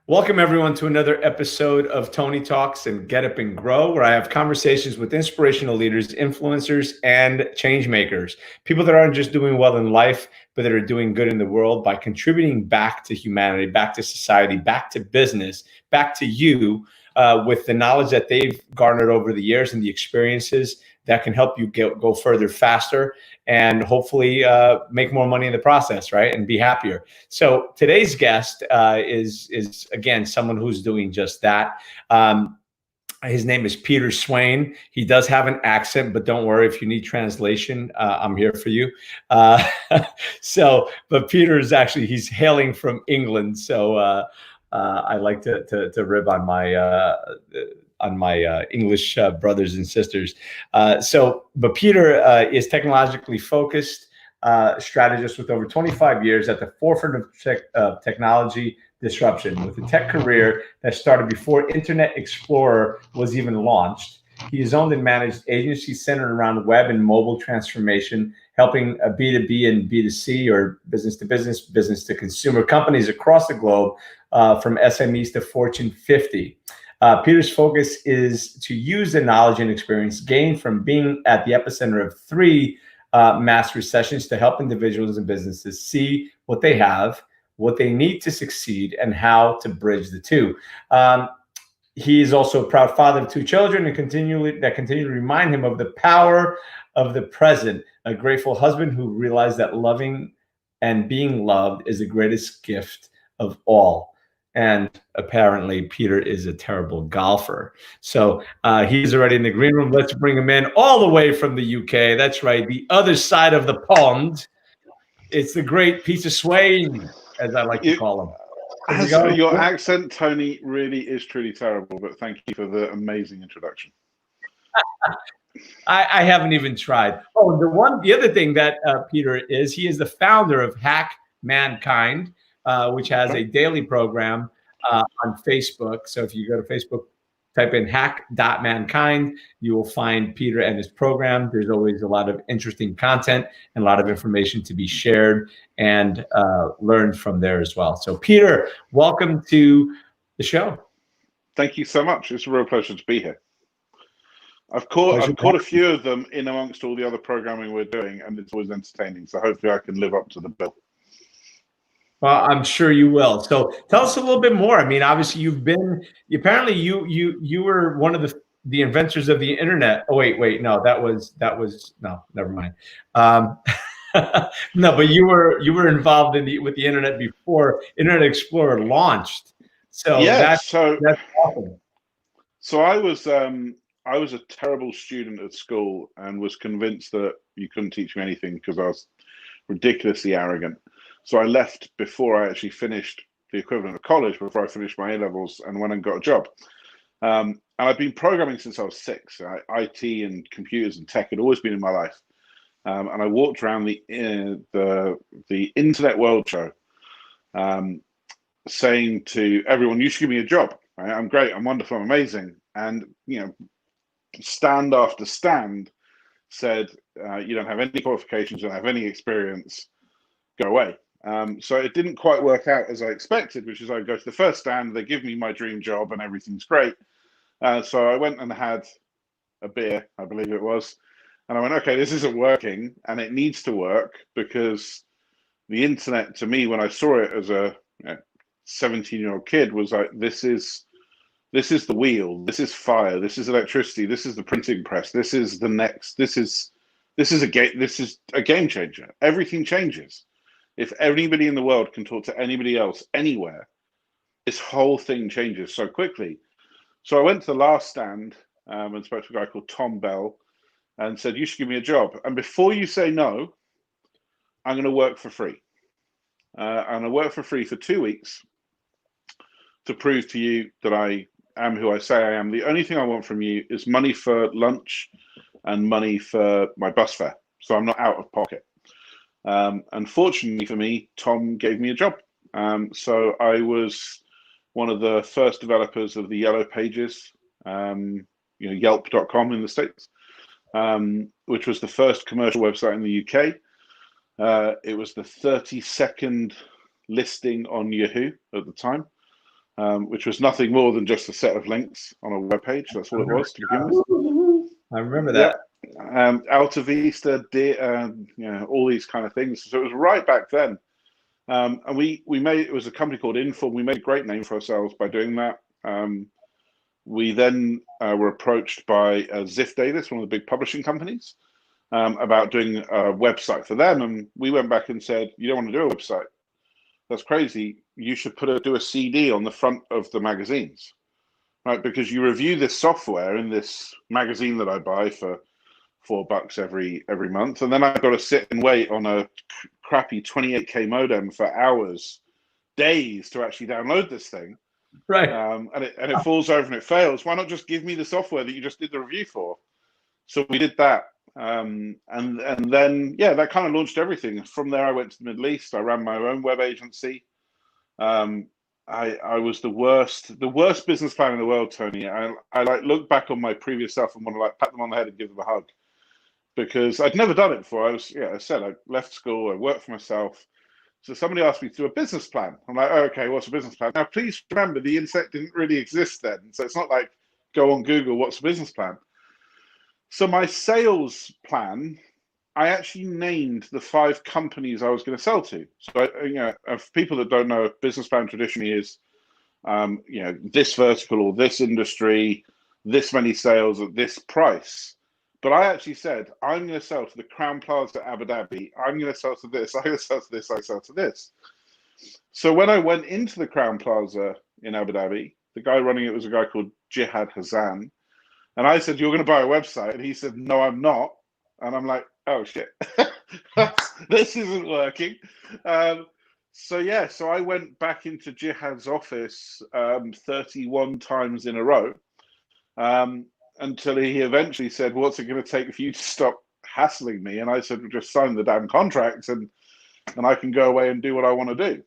Welcome, everyone, to another episode of Tony Talks and Get Up and Grow, where I have conversations with inspirational leaders, influencers, and change makers. People that aren't just doing well in life, but that are doing good in the world by contributing back to humanity, back to society, back to business, back to you with the knowledge that they've garnered over the years and the experiences that can help you go further faster and hopefully make more money in the process, right? And be happier. So today's guest is again someone who's doing just that. His name is Peter Swain. He does have an accent, but don't worry if you need translation. I'm here for you. But Peter is actually he's hailing from England, so I like to rib on my English brothers and sisters. But Peter is technologically focused, strategist with over 25 years at the forefront of technology disruption, with a tech career that started before Internet Explorer was even launched. He has owned and managed agencies centered around web and mobile transformation, helping B2B and B2C, or business to business, business to consumer companies across the globe, from SMEs to Fortune 50. Peter's focus is to use the knowledge and experience gained from being at the epicenter of three mass recessions to help individuals and businesses see what they have, what they need to succeed, and how to bridge the two. He is also a proud father of two children and continue to remind him of the power of the present. A grateful husband who realized that loving and being loved is the greatest gift of all. And apparently, Peter is a terrible golfer. So he's already in the green room. Let's bring him in all the way from the UK. That's right, the other side of the pond. It's the great Peter Swain, as I like to call him. Your accent, Tony, really is truly terrible, but thank you for the amazing introduction. I haven't even tried. Oh, the other thing that Peter is, he is the founder of Hack Mankind, which has a daily program on Facebook. So if you go to Facebook, type in hack.mankind, you will find Peter and his program. There's always a lot of interesting content and a lot of information to be shared and learned from there as well. So Peter, welcome to the show. Thank you so much. It's a real pleasure to be here. I've caught a few of them in amongst all the other programming we're doing, and it's always entertaining. So hopefully I can live up to the bill. Well, I'm sure you will. So tell us a little bit more. I mean, obviously you were one of the inventors of the internet. Oh, wait, no, that was no, never mind. No, but you were involved with the internet before Internet Explorer launched. So that's awesome. So I was a terrible student at school and was convinced that you couldn't teach me anything because I was ridiculously arrogant. So I left before I actually finished the equivalent of college, before I finished my A-levels, and went and got a job. And I've been programming since I was 6. IT and computers and tech had always been in my life. And I walked around the Internet World Show saying to everyone, you should give me a job. Right? I'm great, I'm wonderful, I'm amazing. And, stand after stand said, you don't have any qualifications, you don't have any experience, go away. So it didn't quite work out as I expected, which is I go to the first stand, they give me my dream job and everything's great. So I went and had a beer, I believe it was. And I went, okay, this isn't working, and it needs to work, because the internet to me, when I saw it as a 17-year-old kid, was like, this is the wheel, this is fire, this is electricity, this is the printing press, this is the next, this is a game changer. Everything changes. If anybody in the world can talk to anybody else anywhere, this whole thing changes so quickly. So I went to the last stand and spoke to a guy called Tom Bell and said, you should give me a job. And before you say no, I'm going to work for free. And I worked for free for 2 weeks to prove to you that I am who I say I am. The only thing I want from you is money for lunch and money for my bus fare. So I'm not out of pocket. Unfortunately for me, Tom gave me a job. So I was one of the first developers of the Yellow Pages, Yelp.com in the States, which was the first commercial website in the UK. It was the 32nd listing on Yahoo at the time. which was nothing more than just a set of links on a web page. That's all it was to begin with. I remember that. Alta Vista, all these kind of things. So it was right back then. And we made, it was a company called Inform. We made a great name for ourselves by doing that. We then were approached by Ziff Davis, one of the big publishing companies, about doing a website for them. And we went back and said, you don't want to do a website. That's crazy. You should do a CD on the front of the magazines, right? Because you review this software in this magazine that I buy for $4 every month, and then I've got to sit and wait on a crappy 28K modem for hours, days to actually download this thing. Right. And it falls over and it fails. Why not just give me the software that you just did the review for? So we did that. And then, that kind of launched everything. From there, I went to the Middle East. I ran my own web agency. I was the worst business plan in the world, Tony. I like look back on my previous self and want to like pat them on the head and give them a hug, because I'd never done it before. I said, I left school, I worked for myself. So somebody asked me to do a business plan. I'm like, oh, okay, what's a business plan? Now, please remember, the internet didn't really exist then. So it's not like go on Google, what's a business plan? So my sales plan, I actually named the 5 companies I was going to sell to. So, for people that don't know, business plan traditionally is, this vertical or this industry, this many sales at this price. But I actually said, I'm going to sell to the Crown Plaza Abu Dhabi. I'm going to sell to this. I'm going to sell to this. I sell to this. So when I went into the Crown Plaza in Abu Dhabi, the guy running it was a guy called Jihad Hassan. And I said, you're going to buy a website? And he said, no, I'm not. And I'm like, oh, shit, this isn't working. So I went back into Jihad's office 31 times in a row. Until he eventually said, what's it going to take for you to stop hassling me? And I said, well, just sign the damn contracts and I can go away and do what I want to do.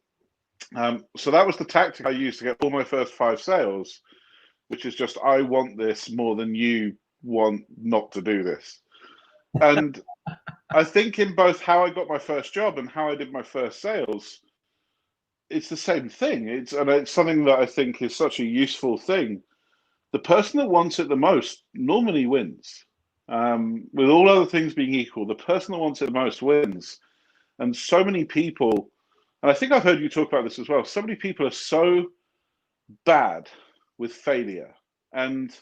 So that was the tactic I used to get all my first 5 sales, which is just, I want this more than you want not to do this. And I think in both how I got my first job and how I did my first sales, it's the same thing. It's something that I think is such a useful thing. The person that wants it the most normally wins. With all other things being equal, the person that wants it the most wins. And so many people, and I think I've heard you talk about this as well, so many people are so bad with failure. And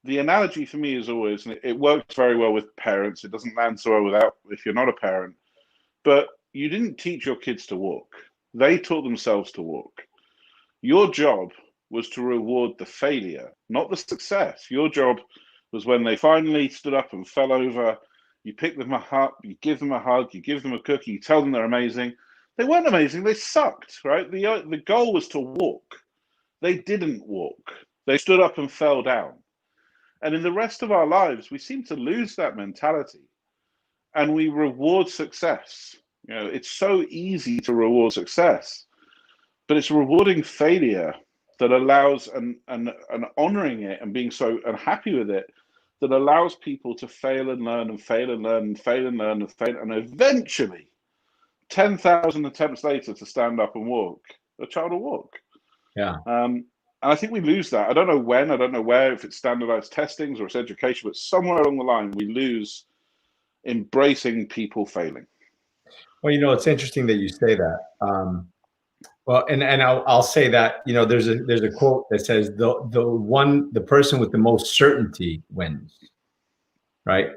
the analogy for me is always, and it works very well with parents, it doesn't land so well if you're not a parent, but you didn't teach your kids to walk. They taught themselves to walk. Your job was to reward the failure, not the success. Your job was when they finally stood up and fell over, you pick them up, you give them a hug, you give them a cookie, you tell them they're amazing. They weren't amazing, they sucked, right? The goal was to walk. They didn't walk. They stood up and fell down. And in the rest of our lives, we seem to lose that mentality and we reward success. It's so easy to reward success, but it's rewarding failure that allows and honoring it and being so unhappy with it that allows people to fail and learn and fail and learn and fail and learn and fail, and eventually 10,000 attempts later to stand up and walk, a child will walk. Yeah. And I think we lose that. I don't know when, I don't know where, if it's standardized testings or it's education, but somewhere along the line we lose embracing people failing. Well, it's interesting that you say that. Well, and I'll say that, there's a quote that says the person with the most certainty wins, right?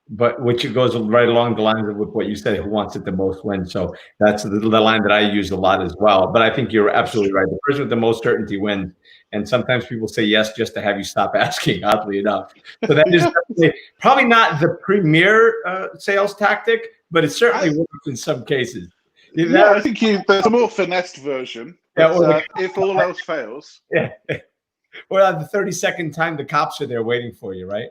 But which goes right along the lines of what you said, who wants it the most wins. So that's the line that I use a lot as well. But I think you're absolutely right. The person with the most certainty wins. And sometimes people say yes just to have you stop asking, oddly enough. So that is probably not the premier sales tactic, but it certainly works in some cases. Yeah, I think there's a more finessed version. But, if all else fails. Yeah. Well, the 32nd time the cops are there waiting for you, right?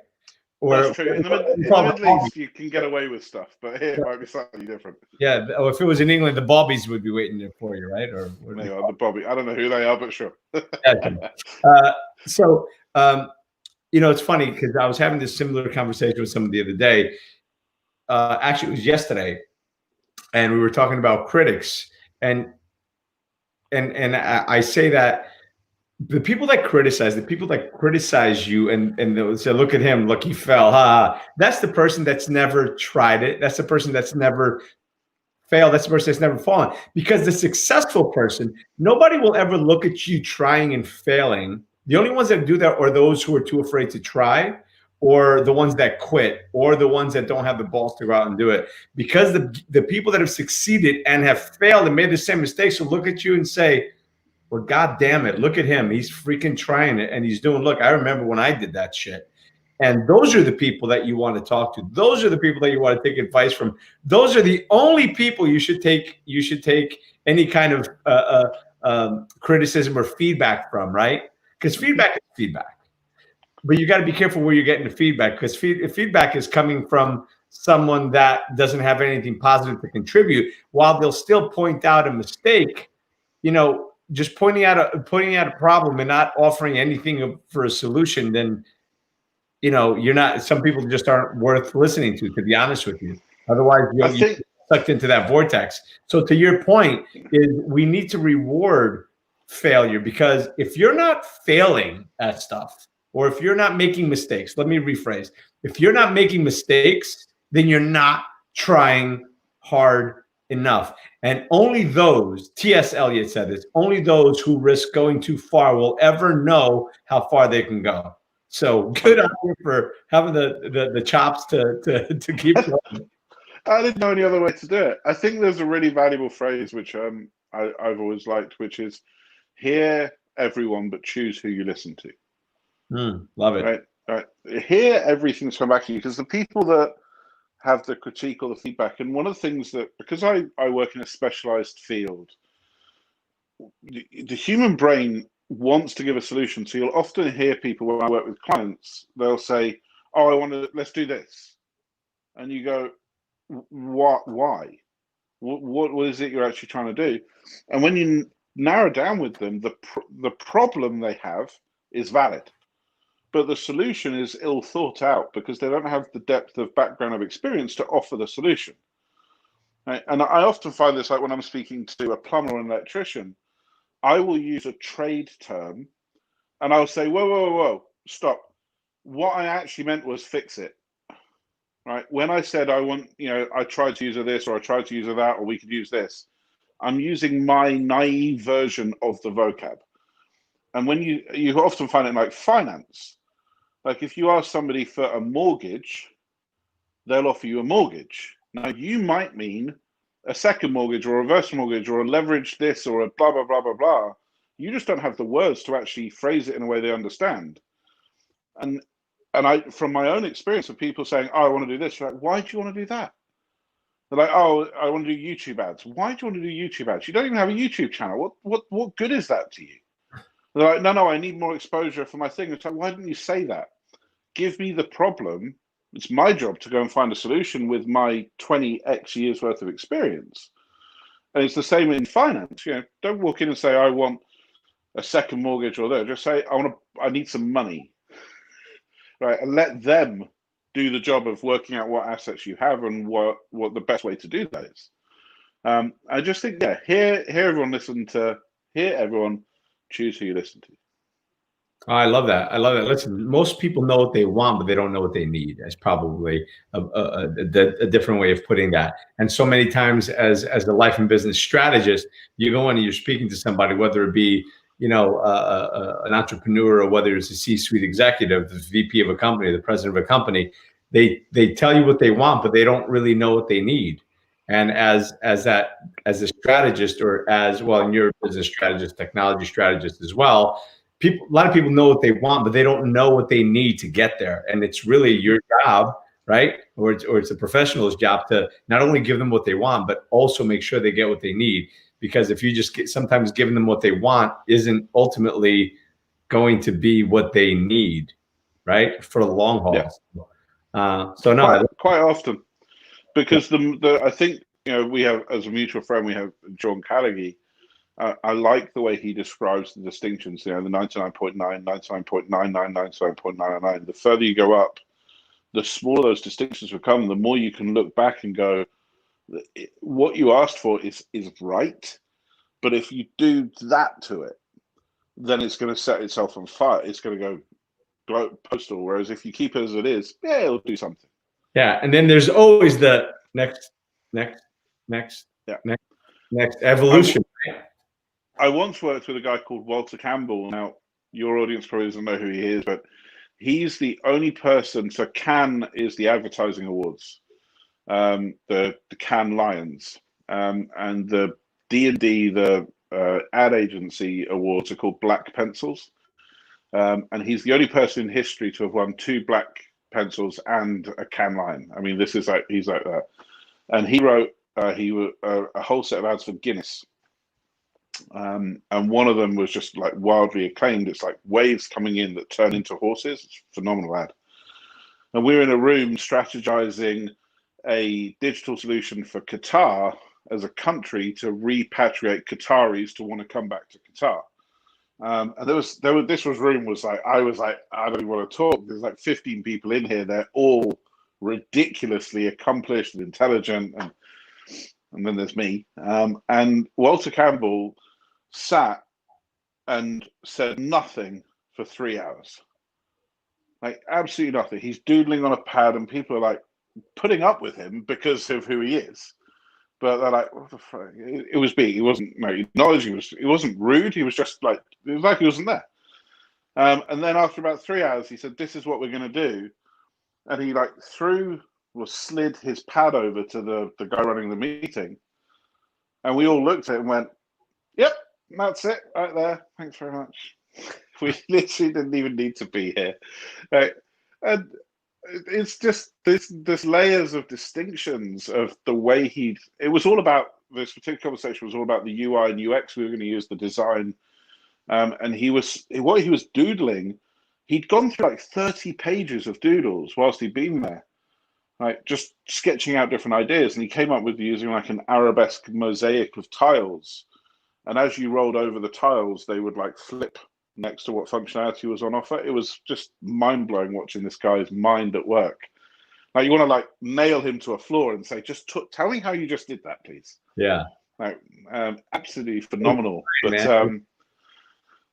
That's true. In the Middle East, you can get away with stuff, but here it might be slightly different. Yeah. Or if it was in England, the bobbies would be waiting there for you, right? Or they are the bobby. I don't know who they are, but sure. So, it's funny because I was having this similar conversation with someone the other day. Actually, it was yesterday, and we were talking about critics, and I say that the people that criticize you and they'll say, look at him, look, he fell. That's the person that's never tried it. That's the person that's never failed. That's the person that's never fallen. Because the successful person, nobody will ever look at you trying and failing. The only ones that do that are those who are too afraid to try, or the ones that quit, or the ones that don't have the balls to go out and do it. Because the people that have succeeded and have failed and made the same mistakes will look at you and say, well, God damn it, look at him. He's freaking trying it and he's doing, look, I remember when I did that shit. And those are the people that you want to talk to. Those are the people that you want to take advice from. Those are the only people you should take any kind of criticism or feedback from, right? Because feedback is feedback. But you got to be careful where you're getting the feedback, because feedback is coming from someone that doesn't have anything positive to contribute. While they'll still point out a mistake, just pointing out a problem and not offering anything for a solution, then you're not. Some people just aren't worth listening to be honest with you. Otherwise, you get sucked into that vortex. So to your point, is we need to reward failure, because if you're not failing at stuff, or if you're not making mistakes, let me rephrase. If you're not making mistakes, then you're not trying hard enough. And only those, T.S. Eliot said this, only those who risk going too far will ever know how far they can go. So good on you for having the chops to keep going. I didn't know any other way to do it. I think there's a really valuable phrase which I've always liked, which is, hear everyone but choose who you listen to. Love it. Right. Hear everything that's come back to you, because the people that have the critique or the feedback, and one of the things that, because I work in a specialized field, the human brain wants to give a solution. So you'll often hear people, when I work with clients, they'll say, oh, let's do this. And you go, what, why? What is it you're actually trying to do? And when you narrow down with them, the problem they have is valid, but the solution is ill thought out, because they don't have the depth of background of experience to offer the solution. Right? And I often find this, like when I'm speaking to a plumber or an electrician, I will use a trade term and I'll say, whoa, stop. What I actually meant was fix it. Right? When I said I tried to use this, or I tried to use that, or we could use this, I'm using my naive version of the vocab. And when you often find it in like finance, like if you ask somebody for a mortgage, they'll offer you a mortgage. Now you might mean a second mortgage, or a reverse mortgage, or a leverage this, or a blah, blah, blah, blah, blah. You just don't have the words to actually phrase it in a way they understand. And I, from my own experience of people saying, oh, I want to do this, you're like, why do you want to do that? They're like, oh, I want to do YouTube ads. Why do you want to do YouTube ads? You don't even have a YouTube channel. What good is that to you? They're like, no, I need more exposure for my thing. It's like, why didn't you say that? Give me the problem. It's my job to go and find a solution with my 20x years worth of experience. And it's the same in finance. Don't walk in and say, I want a second mortgage or that. Just say, I need some money. Right? And let them do the job of working out what assets you have and what the best way to do that is. I just think, hear everyone, hear everyone, choose who you listen to. Oh, I love that. Listen, most people know what they want, but they don't know what they need. That's probably a different way of putting that. And so many times as the life and business strategist, you go in and you're speaking to somebody, whether it be, an entrepreneur, or whether it's a C-suite executive, the VP of a company, the president of a company, they tell you what they want, but they don't really know what they need. And as a strategist, or as well, and you're a business strategist, technology strategist as well, a lot of people know what they want, but they don't know what they need to get there. And it's really your job, right? Or it's a professional's job to not only give them what they want, but also make sure they get what they need. Because if you just sometimes giving them what they want isn't ultimately going to be what they need, right? For the long haul. Yeah. Quite often, because I think, we have, as a mutual friend, we have John Callaghy. I like the way he describes the distinctions, the 99.9, 99.99, 99.99. The further you go up, the smaller those distinctions become, the more you can look back and go, what you asked for is right. But if you do that to it, then it's going to set itself on fire. It's going to go postal. Whereas if you keep it as it is, yeah, it'll do something. Yeah, and then there's always the next, Yeah. next evolution. I once worked with a guy called Walter Campbell. Now, your audience probably doesn't know who he is, but he's the only person. So Cannes is the advertising awards, the Cannes Lions, and the D&D, the ad agency awards are called Black Pencils. And he's the only person in history to have won 2 Black Pencils and a Cannes Lion. I mean, this is like, he's like that. And he wrote a whole set of ads for Guinness. And one of them was just like wildly acclaimed. It's like waves coming in that turn into horses. It's a phenomenal ad. And we're in a room strategizing a digital solution for Qatar as a country to repatriate Qataris to want to come back to Qatar. And this room was like, I was like, I don't even want to talk. There's like 15 people in here. They're all ridiculously accomplished and intelligent. And then there's me. And Walter Campbell sat and said nothing for 3 hours. Like absolutely nothing. He's doodling on a pad and people are like putting up with him because of who he is. But they're like, what the fuck? It was me. He wasn't acknowledging. He wasn't rude. He was just like, it was like he wasn't there. And then after about 3 hours, he said, "This is what we're going to do." And he like slid his pad over to the guy running the meeting. And we all looked at it and went, "Yep, that's it right there. Thanks very much." We literally didn't even need to be here. Right? And it's just this layers of distinctions of the way it was all about, this particular conversation was all about the UI and UX. We were going to use the design. And what he was doodling, he'd gone through like 30 pages of doodles whilst he'd been there, like just sketching out different ideas. And he came up with using like an arabesque mosaic of tiles. And as you rolled over the tiles, they would like flip next to what functionality was on offer. It was just mind-blowing watching this guy's mind at work. Like you want to like nail him to a floor and say, "Just tell me how you just did that, please." Yeah. Like absolutely phenomenal. But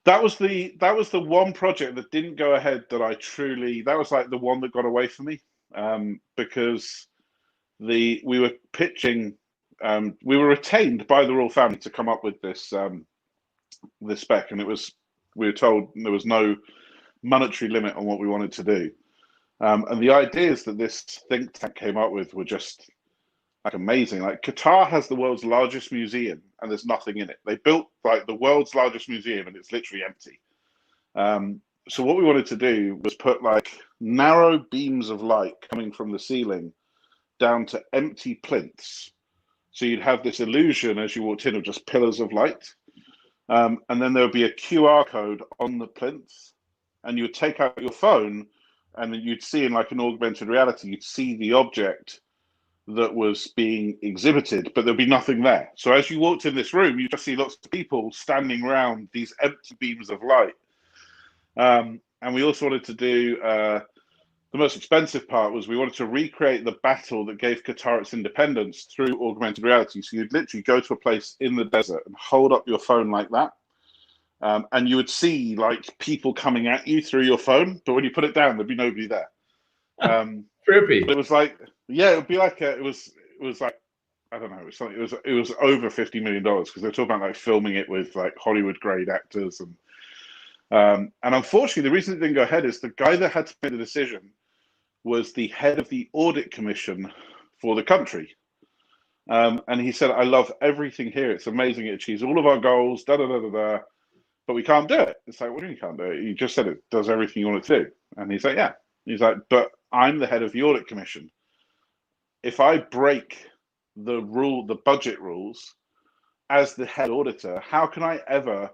that was the one project that didn't go ahead that that was like the one that got away from me, because we were pitching, we were retained by the royal family to come up with this spec, and we were told there was no monetary limit on what we wanted to do. And the ideas that this think tank came up with were just like amazing. Like Qatar has the world's largest museum and there's nothing in it. They built like the world's largest museum and it's literally empty. So what we wanted to do was put like narrow beams of light coming from the ceiling down to empty plinths. So you'd have this illusion as you walked in of just pillars of light. And then there would be a QR code on the plinth, and you would take out your phone, and then you'd see in like an augmented reality, you'd see the object that was being exhibited, but there'd be nothing there. So as you walked in this room, you just see lots of people standing around these empty beams of light. And we also wanted to do, the most expensive part was we wanted to recreate the battle that gave Qatar its independence through augmented reality. So you'd literally go to a place in the desert and hold up your phone like that. And you would see like people coming at you through your phone, but when you put it down, there'd be nobody there. Trippy. It was like, yeah, it would be like it was like, I don't know, it was over $50 million because they're talking about like filming it with like Hollywood grade actors and unfortunately the reason it didn't go ahead is the guy that had to make the decision was the head of the audit commission for the country. And he said, "I love everything here. It's amazing. It achieves all of our goals, but we can't do it." It's like, what do you mean you can't do it? You just said it does everything you want it to do. And he's like, yeah. He's like, but I'm the head of the audit commission. If I break the budget rules as the head auditor, how can I ever,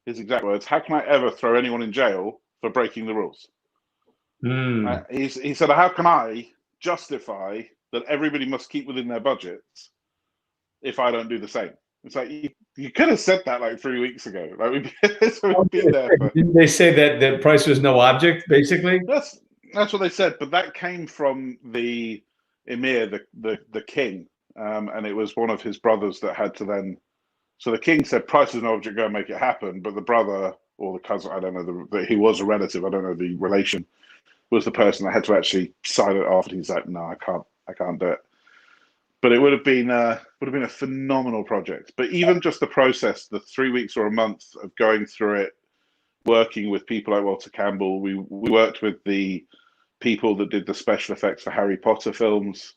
his exact words, how can I ever throw anyone in jail for breaking the rules? He said, how can I justify that everybody must keep within their budgets if I don't do the same? It's like, you could have said that like 3 weeks ago. Like we've been there. Didn't they say that the price was no object, basically? That's what they said, but that came from the emir, the king, and it was one of his brothers that had to then. So the king said, "Price is no object, go and make it happen." But the brother or the cousin, I don't know, he was a relative, I don't know the relation, was the person that had to actually sign it off. And he's like, no, I can't do it. But it would have been a phenomenal project. But even just the process, the 3 weeks or a month of going through it, working with people like Walter Campbell, we worked with the people that did the special effects for Harry Potter films.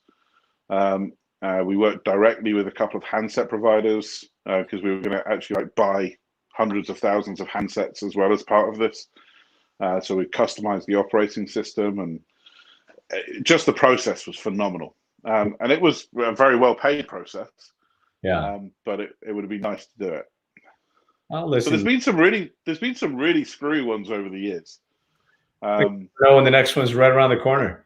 We worked directly with a couple of handset providers because we were going to actually buy hundreds of thousands of handsets as well as part of this. So we customized the operating system, and just the process was phenomenal. And it was a very well paid process. Yeah. But it would have been nice to do it. Listen, but there's been some really screwy ones over the years. when the next one's right around the corner.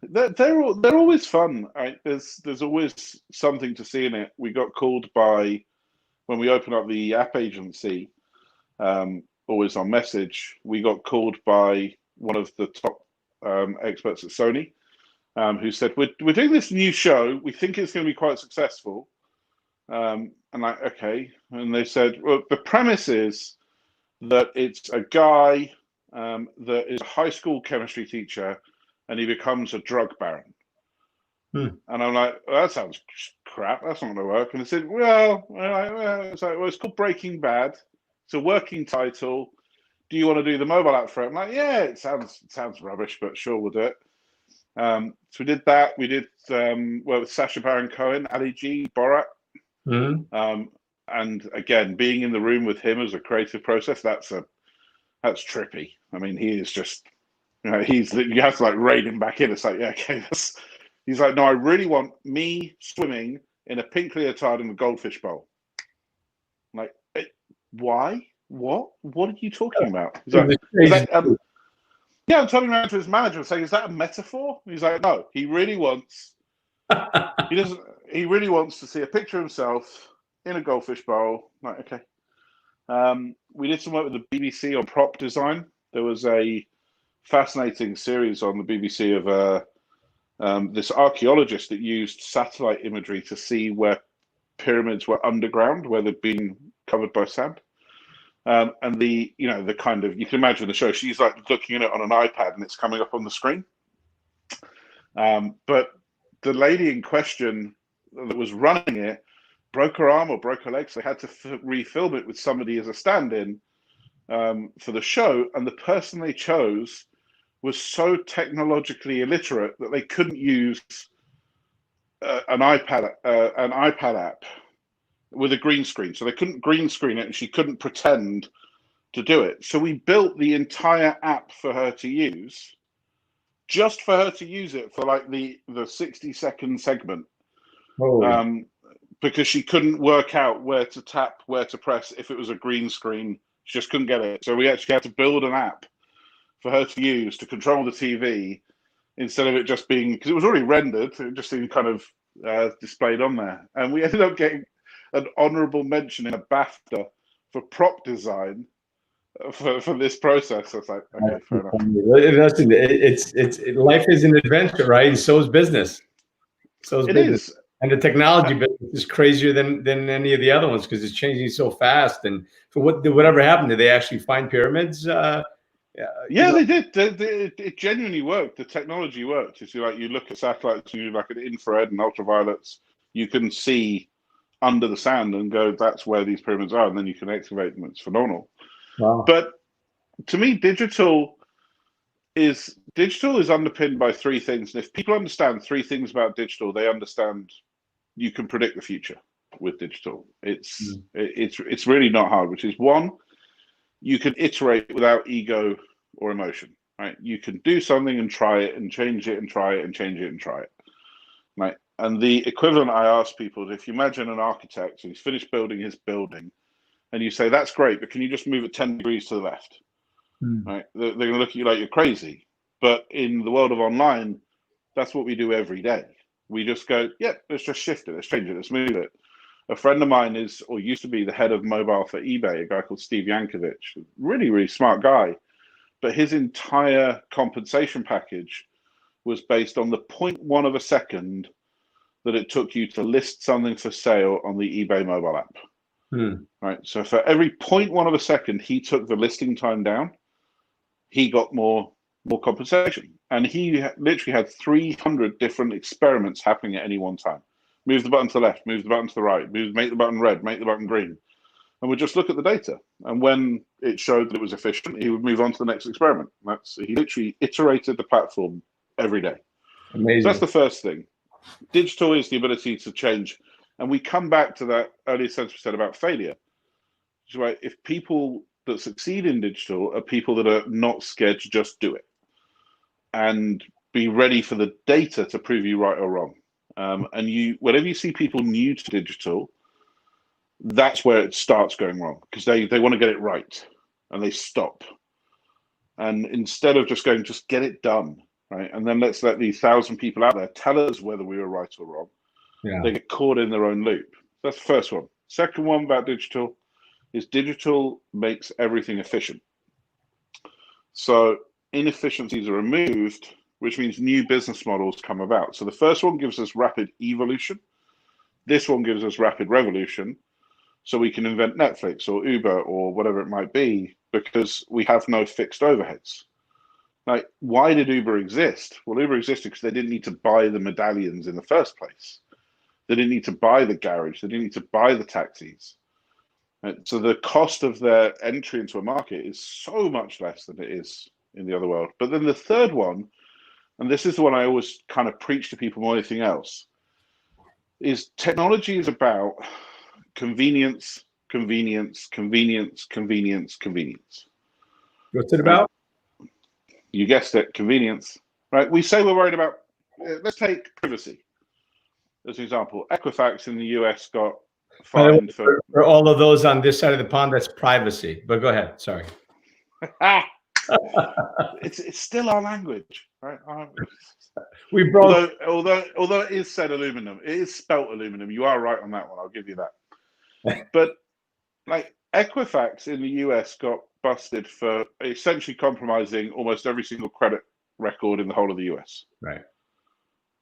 They're always fun. Right? There's always something to see in it. We got called by, when we opened up the app agency, always on message, we got called by one of the top experts at Sony, who said, we're doing this new show. We think it's going to be quite successful. And like, okay. And they said, well, the premise is that it's a guy that is a high school chemistry teacher, and he becomes a drug baron. And I'm like, well, that sounds crap. That's not going to work. And they said, well, it's called Breaking Bad. It's a working title. Do you want to do the mobile app for it? I'm like, yeah, it sounds rubbish, but sure, we'll do it. So we did that. We did with Sacha Baron Cohen, Ali G, Borat. And again, being in the room with him as a creative process, that's trippy. I mean, he is just, you have to rein him back in. It's like, yeah, okay, he's like, no, I really want me swimming in a pink leotard in the goldfish bowl. I'm like, why? What are you talking about? He's like, yeah, I'm turning around to his manager and saying, is that a metaphor? He's like, no, he really wants to see a picture of himself in a goldfish bowl. I'm like, okay. We did some work with the BBC on prop design. There was a fascinating series on the BBC of this archaeologist that used satellite imagery to see where pyramids were underground, where they'd been covered by sand. And the kind of, you can imagine the show, she's looking at it on an iPad and it's coming up on the screen. But the lady in question that was running it broke her arm or broke her leg, so they had to refilm it with somebody as a stand-in for the show. And the person they chose was so technologically illiterate that they couldn't use an iPad app with a green screen. So they couldn't green screen it, and she couldn't pretend to do it. So we built the entire app for her to use, just for her to use it for the 60-second segment. Because she couldn't work out where to tap, where to press if it was a green screen. She just couldn't get it. So we actually had to build an app for her to use to control the TV, instead of it just being, because it was already rendered, it just seemed kind of displayed on there. And we ended up getting an honorable mention in a BAFTA for prop design for this process. I was like, okay, fair enough. Listen, it's life is an adventure, right? And so is business. So is business. And the technology business is crazier than any of the other ones because it's changing so fast. And for whatever happened, did they actually find pyramids? Yeah, they did. It genuinely worked. The technology worked. It's you look at satellites and you look at infrared and ultraviolets, you can see under the sand and go, that's where these pyramids are, and then you can excavate them. It's phenomenal. Wow. But to me, digital is underpinned by three things. And if people understand three things about digital, they understand you can predict the future with digital. It's really not hard, which is one, you can iterate without ego or emotion, right? You can do something and try it and change it and try it and change it and try it, right? And the equivalent I ask people is, if you imagine an architect and he's finished building his building and you say, that's great, but can you just move it 10 degrees to the left? Right? They're going to look at you like you're crazy. But in the world of online, that's what we do every day. We just go, yeah, let's just shift it, let's change it, let's move it. A friend of mine used to be the head of mobile for eBay, a guy called Steve Yankovic, really, really smart guy. But his entire compensation package was based on the 0.1 of a second that it took you to list something for sale on the eBay mobile app. Right. So for every 0.1 of a second he took the listing time down, he got more compensation. And he literally had 300 different experiments happening at any one time. Move the button to the left, move the button to the right, make the button red, make the button green. And we'd just look at the data. And when it showed that it was efficient, he would move on to the next experiment. He literally iterated the platform every day. Amazing. So that's the first thing. Digital is the ability to change. And we come back to that earlier sentence we said about failure. Which is why if people that succeed in digital are people that are not scared to just do it and be ready for the data to prove you right or wrong. And whenever you see people new to digital, that's where it starts going wrong, because they want to get it right and they stop. And instead of just going, just get it done, right? And then let's let these 1,000 people out there tell us whether we were right or wrong. Yeah. They get caught in their own loop. That's the first one. Second one about digital is digital makes everything efficient. So inefficiencies are removed, which means new business models come about. So the first one gives us rapid evolution. This one gives us rapid revolution. So we can invent Netflix or Uber or whatever it might be, because we have no fixed overheads. Like, why did Uber exist? Well, Uber existed because they didn't need to buy the medallions in the first place. They didn't need to buy the garage. They didn't need to buy the taxis. Right? So the cost of their entry into a market is so much less than it is in the other world. But then the third one, and this is the one I always kind of preach to people more than anything else, is technology is about convenience, convenience, convenience, convenience, convenience. What's it about? You guessed it, convenience. Right? We say we're worried about, let's take privacy as an example. Equifax in the US got fined for all of those on this side of the pond. That's privacy. But go ahead. Sorry. It's still our language, right? We broke. Although it is said aluminum, it is spelt aluminum. You are right on that one. I'll give you that. But like Equifax in the US got busted for essentially compromising almost every single credit record in the whole of the US. Right.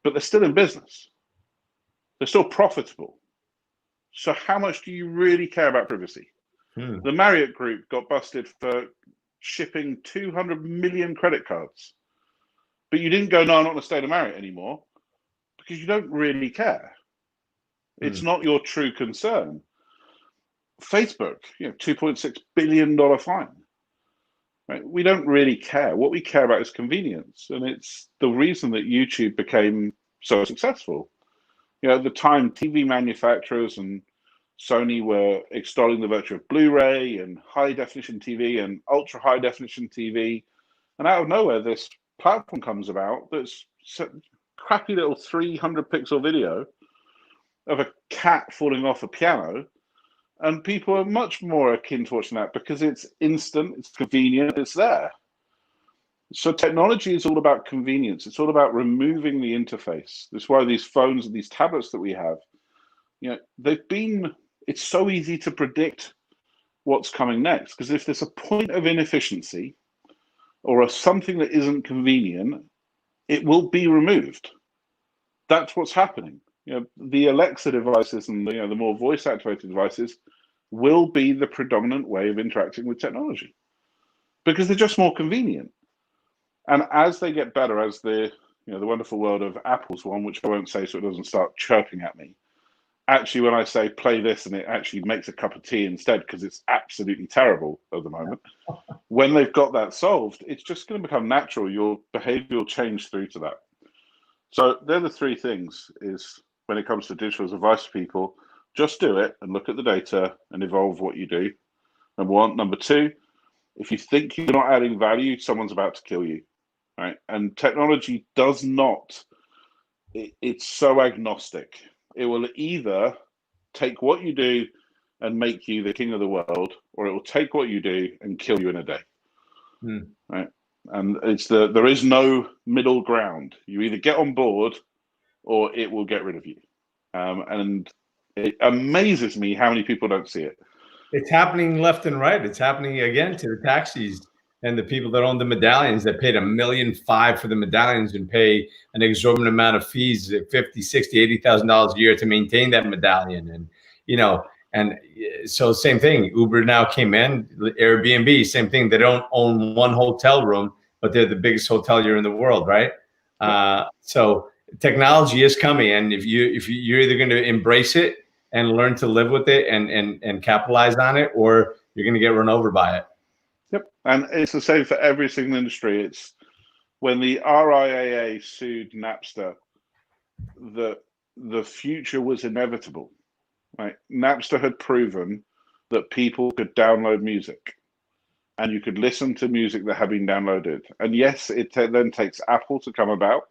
But they're still in business. They're still profitable. So how much do you really care about privacy? The Marriott Group got busted for shipping 200 million credit cards. But you didn't go, no, I'm not going to stay to Marriott anymore, because you don't really care. It's not your true concern. Facebook, $2.6 billion fine. Right? We don't really care. What we care about is convenience. And it's the reason that YouTube became so successful. At the time, TV manufacturers and Sony were extolling the virtue of Blu-ray and high-definition TV and ultra-high-definition TV. And out of nowhere, this platform comes about that's a crappy little 300-pixel video of a cat falling off a piano. And people are much more akin to watching that because it's instant, it's convenient, it's there. So technology is all about convenience. It's all about removing the interface. That's why these phones and these tablets that we have, it's so easy to predict what's coming next. Because if there's a point of inefficiency or something that isn't convenient, it will be removed. That's what's happening. The Alexa devices and the more voice-activated devices will be the predominant way of interacting with technology because they're just more convenient. And as they get better, as the wonderful world of Apple's one, which I won't say so it doesn't start chirping at me. Actually, when I say play this and it actually makes a cup of tea instead, because it's absolutely terrible at the moment. When they've got that solved, it's just going to become natural. Your behavior will change through to that. So they're the three things is when it comes to digital advice to people, just do it and look at the data and evolve what you do. Number one. Number two, if you think you're not adding value, someone's about to kill you, right? And technology does not, it's so agnostic. It will either take what you do and make you the king of the world, or it will take what you do and kill you in a day, right? And there is no middle ground. You either get on board or it will get rid of you. And it amazes me how many people don't see it. It's happening left and right. It's happening again to the taxis and the people that own the medallions that paid $1.5 million for the medallions and pay an exorbitant amount of fees, $50,000, $60,000, $80,000 a year to maintain that medallion. And, And so same thing, Uber now came in, Airbnb, same thing. They don't own one hotel room, but they're the biggest hotelier in the world, right? So technology is coming, and if you're either going to embrace it and learn to live with it and capitalize on it, or you're going to get run over by it. Yep, and it's the same for every single industry. It's when the RIAA sued Napster, the future was inevitable. Right? Napster had proven that people could download music, and you could listen to music that had been downloaded. And yes, it then takes Apple to come about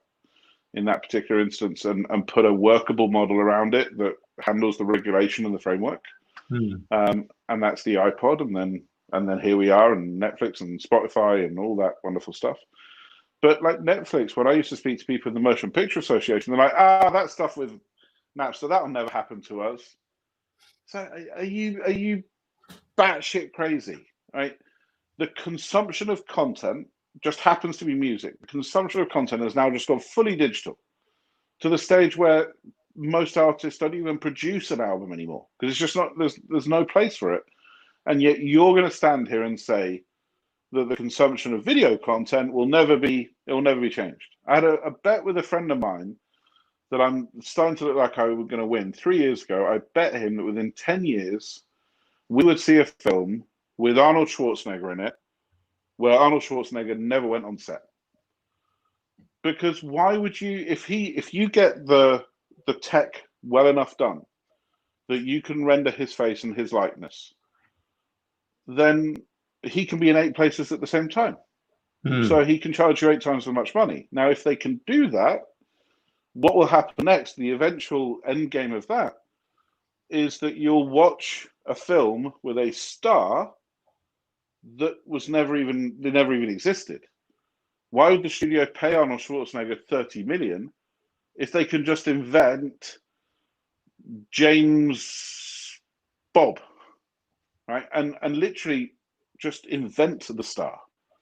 in that particular instance and put a workable model around it that handles the regulation and the framework. And that's the iPod, and then here we are, and Netflix and Spotify and all that wonderful stuff. But like Netflix, when I used to speak to people in the Motion Picture Association, they're like, that stuff with Napster, that'll never happen to us. So are you batshit crazy, right? The consumption of content just happens to be music. The consumption of content has now just gone fully digital to the stage where most artists don't even produce an album anymore because it's just not, there's no place for it. And yet you're going to stand here and say that the consumption of video content will never be changed. I had a bet with a friend of mine that I'm starting to look like I was going to win 3 years ago. I bet him that within 10 years, we would see a film with Arnold Schwarzenegger in it, where Arnold Schwarzenegger never went on set. Because why would you, if you get the tech well enough done that you can render his face and his likeness, then he can be in 8 places at the same time. So he can charge you 8 times as much money. Now, if they can do that, what will happen next, the eventual end game of that, is that you'll watch a film with a star that never even existed. Why would the studio pay Arnold Schwarzenegger 30 million if they can just invent James Bob, right? And literally just invent the star.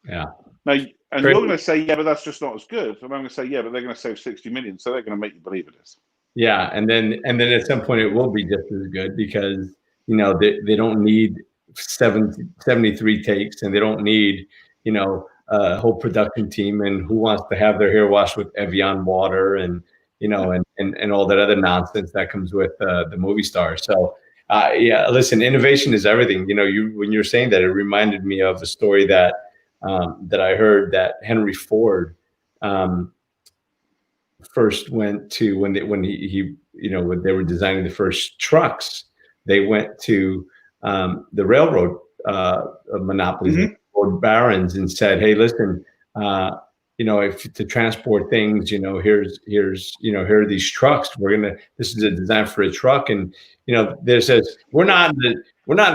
Yeah. Now, and you're going to say, yeah, but that's just not as good. And I'm going to say, yeah, but they're going to save 60 million, so they're going to make you believe it is. Yeah, and then at some point it will be just as good because they don't need 73 takes, and they don't need a whole production team and who wants to have their hair washed with Evian water and and all that other nonsense that comes with the movie star. So yeah, listen, innovation is everything. When you're saying that, it reminded me of a story that I heard that Henry Ford first went to when they were designing the first trucks. They went to the railroad monopolies, or barons, and said, "Hey, listen, if to transport things, here are these trucks. This is a design for a truck, and there says we're not in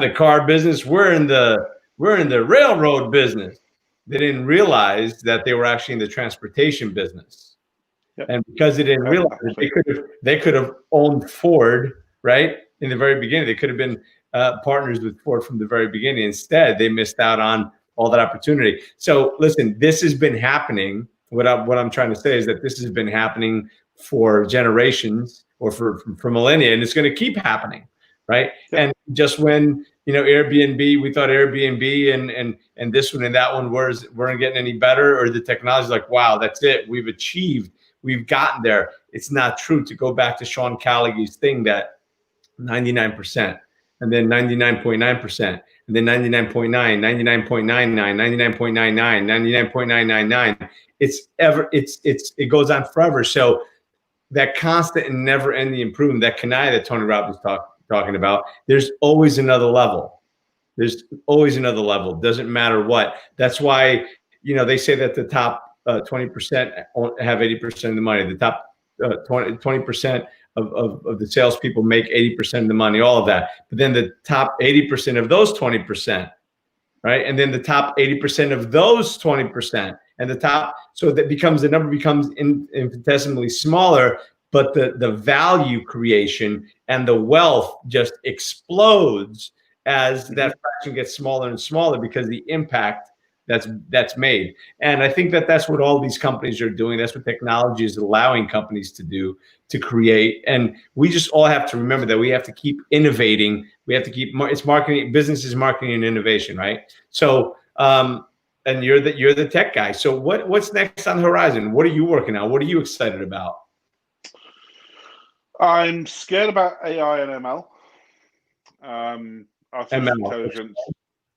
the car business. We're in the railroad business." They didn't realize that they were actually in the transportation business. Yep. And because they didn't realize it, they could have owned Ford, right? In the very beginning, they could have been partners with Ford from the very beginning. Instead, they missed out on all that opportunity. So listen, this has been happening. What I'm trying to say is that this has been happening for generations or for millennia, and it's going to keep happening, right? Yep. And just when Airbnb, we thought Airbnb and this one and that one weren't getting any better, or the technology like, wow, that's it, we've gotten there. It's not true. To go back to Sean Callagy's thing, that 99%, and then 99.9%, and then 99.9, 99.99, 99.99, 99.999. It goes on forever. So that constant and never-ending improvement, that canai that Tony Robbins talking about, there's always another level. There's always another level. Doesn't matter what. That's why they say that the top 20% have 80% of the money. The top 20% of the salespeople make 80% of the money. All of that. But then the top 80% of those 20%, right? And then the top 80% of those 20%, and the top. So that the number becomes infinitesimally smaller. But the value creation and the wealth just explodes as that fraction gets smaller and smaller because the impact that's made. And I think that's what all these companies are doing. That's what technology is allowing companies to do, to create. And we just all have to remember that we have to keep innovating. We have to keep, it's marketing, business is marketing and innovation, right? So, and you're the tech guy. So what's next on the horizon? What are you working on? What are you excited about? I'm scared about AI and ML, artificial ML. intelligence.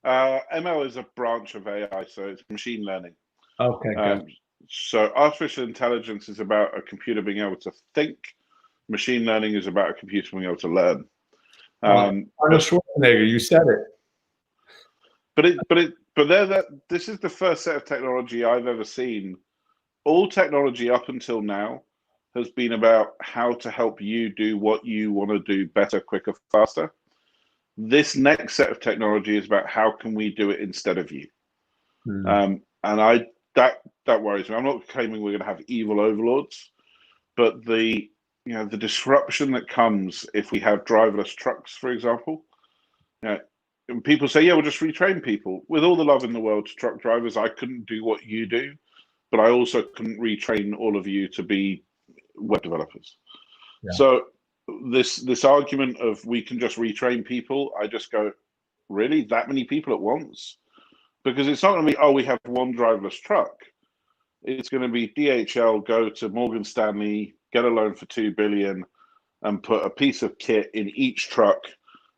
ML is a branch of AI, so it's machine learning. Okay, good. So artificial intelligence is about a computer being able to think. Machine learning is about a computer being able to learn. Arnold Schwarzenegger, you said it. This is the first set of technology I've ever seen. All technology up until now has been about how to help you do what you want to do better, quicker, faster. This next set of technology is about how can we do it instead of you. And that worries me. I'm not claiming we're going to have evil overlords, but the disruption that comes if we have driverless trucks, for example. And people say, yeah, we'll just retrain people. With all the love in the world to truck drivers, I couldn't do what you do, but I also couldn't retrain all of you to be web developers. Yeah. So this argument of we can just retrain people, I just go, really? That many people at once? Because it's not going to be, oh, we have one driverless truck. It's going to be DHL go to Morgan Stanley, get a loan for $2 billion, and put a piece of kit in each truck,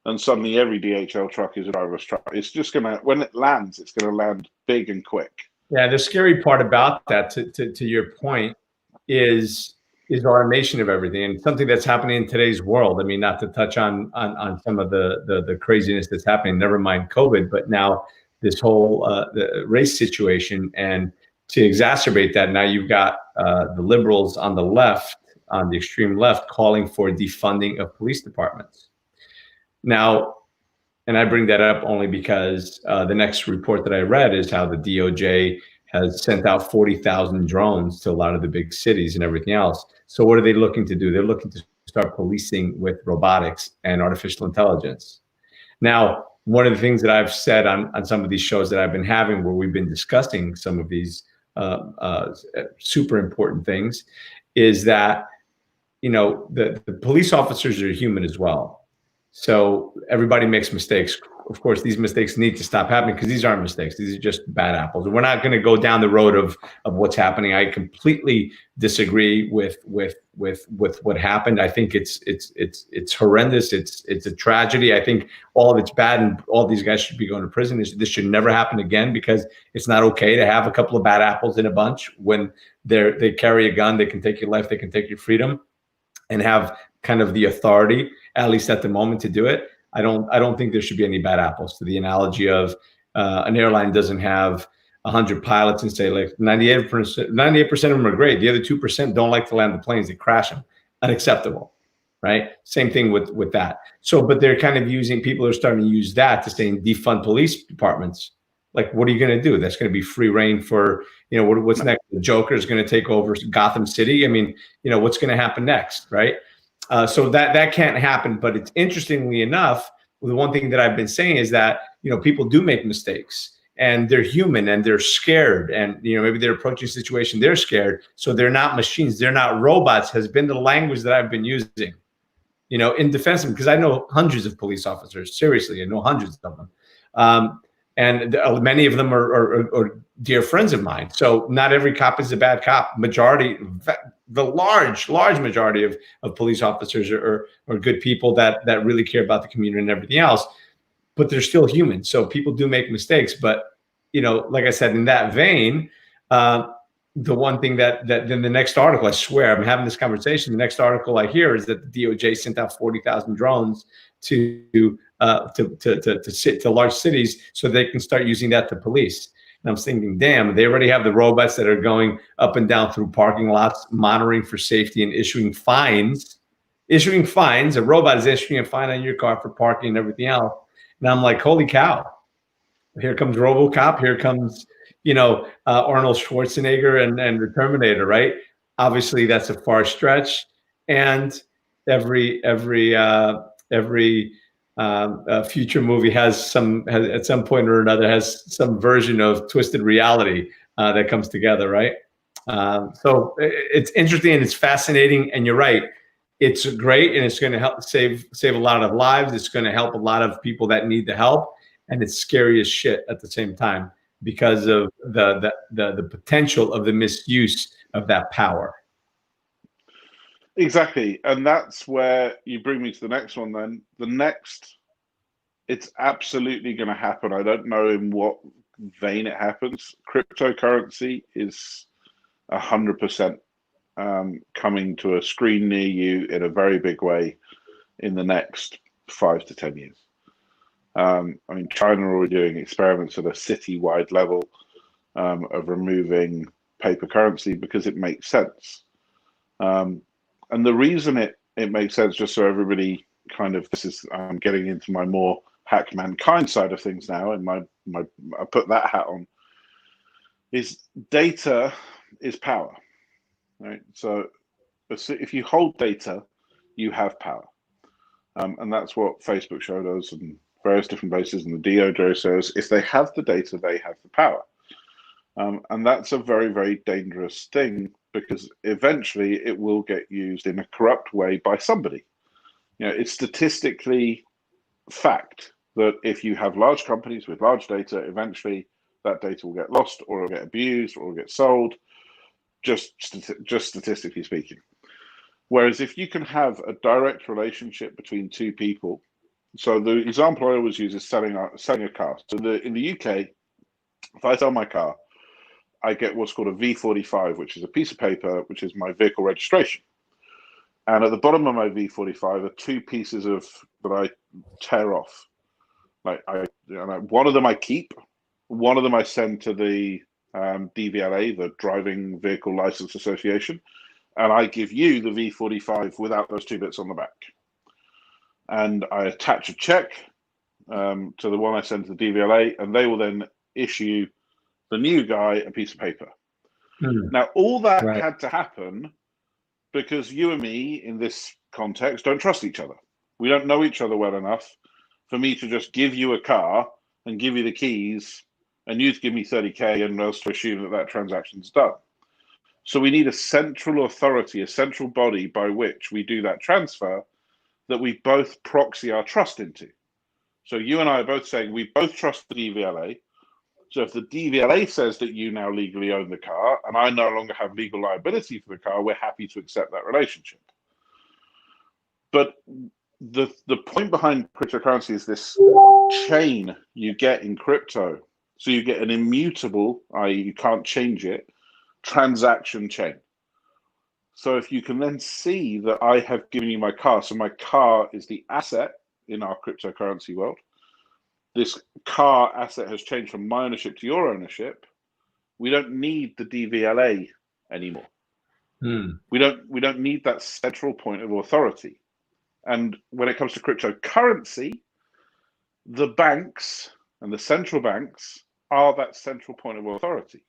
and suddenly every DHL truck is a driverless truck. It's just going to, when it lands, it's going to land big and quick. Yeah, the scary part about that, to your point, is automation of everything, and something that's happening in today's world. I mean, not to touch on some of the craziness that's happening, never mind COVID, but now this whole the race situation, and to exacerbate that, now you've got the liberals on the left, on the extreme left, calling for defunding of police departments. Now, and I bring that up only because the next report that I read is how the DOJ has sent out 40,000 drones to a lot of the big cities and everything else. So what are they looking to do? They're looking to start policing with robotics and artificial intelligence. Now, one of the things that I've said on some of these shows that I've been having, where we've been discussing some of these super important things, is that, the police officers are human as well. So everybody makes mistakes. Of course, these mistakes need to stop happening, because these aren't mistakes. These are just bad apples. And we're not going to go down the road of what's happening. I completely disagree with what happened. I think it's horrendous. It's a tragedy. I think all of it's bad, and all these guys should be going to prison. This should never happen again, because it's not okay to have a couple of bad apples in a bunch. When they carry a gun, they can take your life, they can take your freedom, and have kind of the authority, at least at the moment, to do it. I don't think there should be any bad apples. To the analogy of an airline doesn't have 100 pilots and say, like, 98% of them are great. The other 2% don't like to land the planes, they crash them. Unacceptable, right? Same thing with that. So, but they're kind of people are starting to use that to say defund police departments. Like, what are you going to do? That's going to be free reign for, what's next? The Joker is going to take over Gotham City. I mean, what's going to happen next, right? So that can't happen. But it's, interestingly enough, the one thing that I've been saying is that, people do make mistakes, and they're human, and they're scared, and maybe they're approaching a situation, they're scared. So they're not machines, they're not robots, has been the language that I've been using, in defense of them, because I know hundreds of police officers. Seriously, I know hundreds of them. And many of them are dear friends of mine. So not every cop is a bad cop. The large majority of police officers are good people that really care about the community and everything else, but they're still human. So people do make mistakes. But, like I said, in that vein, the one thing that then the next article, I swear, I'm having this conversation, the next article I hear is that the DOJ sent out 40,000 drones to large cities so they can start using that to police. And I'm thinking, damn, they already have the robots that are going up and down through parking lots, monitoring for safety and issuing fines. A robot is issuing a fine on your car for parking and everything else. And I'm like, holy cow, here comes RoboCop, here comes, Arnold Schwarzenegger and the Terminator, right? Obviously that's a far stretch. And every future movie has at some point or another has some version of twisted reality that comes together, right? So it's interesting and it's fascinating. And you're right, it's great, and it's going to help save a lot of lives. It's going to help a lot of people that need the help, and it's scary as shit at the same time because of the potential of the misuse of that power. Exactly. And that's where you bring me to the next one then. The next, it's absolutely going to happen. I don't know in what vein it happens. Cryptocurrency is 100% coming to a screen near you in a very big way in the next 5 to 10 years. I mean, China are already doing experiments at a city-wide level of removing paper currency because it makes sense. And the reason it makes sense, just so everybody kind of, I'm getting into my more hack mankind side of things now, and I put that hat on, is data is power, right? So if you hold data, you have power. And that's what Facebook showed us and various different places, and the DOJ says, if they have the data, they have the power. And that's a very, very dangerous thing, because eventually it will get used in a corrupt way by somebody. You know, it's statistically fact that if you have large companies with large data, eventually that data will get lost, or it'll get abused, or it'll get sold, just statistically speaking. Whereas if you can have a direct relationship between two people, so the example I always use is selling a car. So in the UK, if I sell my car, I get what's called a V45, which is a piece of paper, which is my vehicle registration. And at the bottom of my V45 are two pieces that I tear off. One of them I keep, one of them I send to the DVLA, the Driving Vehicle License Association, and I give you the V45 without those two bits on the back. And I attach a check to the one I send to the DVLA, and they will then issue the new guy a piece of paper. Now, all that had to happen because you and me, in this context, don't trust each other. We don't know each other well enough for me to just give you a car and give you the keys, and you to give me 30K and us to assume that transaction's done. So we need a central authority, a central body by which we do that transfer that we both proxy our trust into. So you and I are both saying we both trust the DVLA. So if the DVLA says that you now legally own the car and I no longer have legal liability for the car, we're happy to accept that relationship. But the point behind cryptocurrency is this chain you get in crypto. So you get an immutable, i.e. you can't change it, transaction chain. So if you can then see that I have given you my car, so my car is the asset in our cryptocurrency world. This car asset has changed from my ownership to your ownership. We don't need the DVLA anymore. We don't need that central point of authority. And when it comes to cryptocurrency, the banks and the central banks are that central point of authority.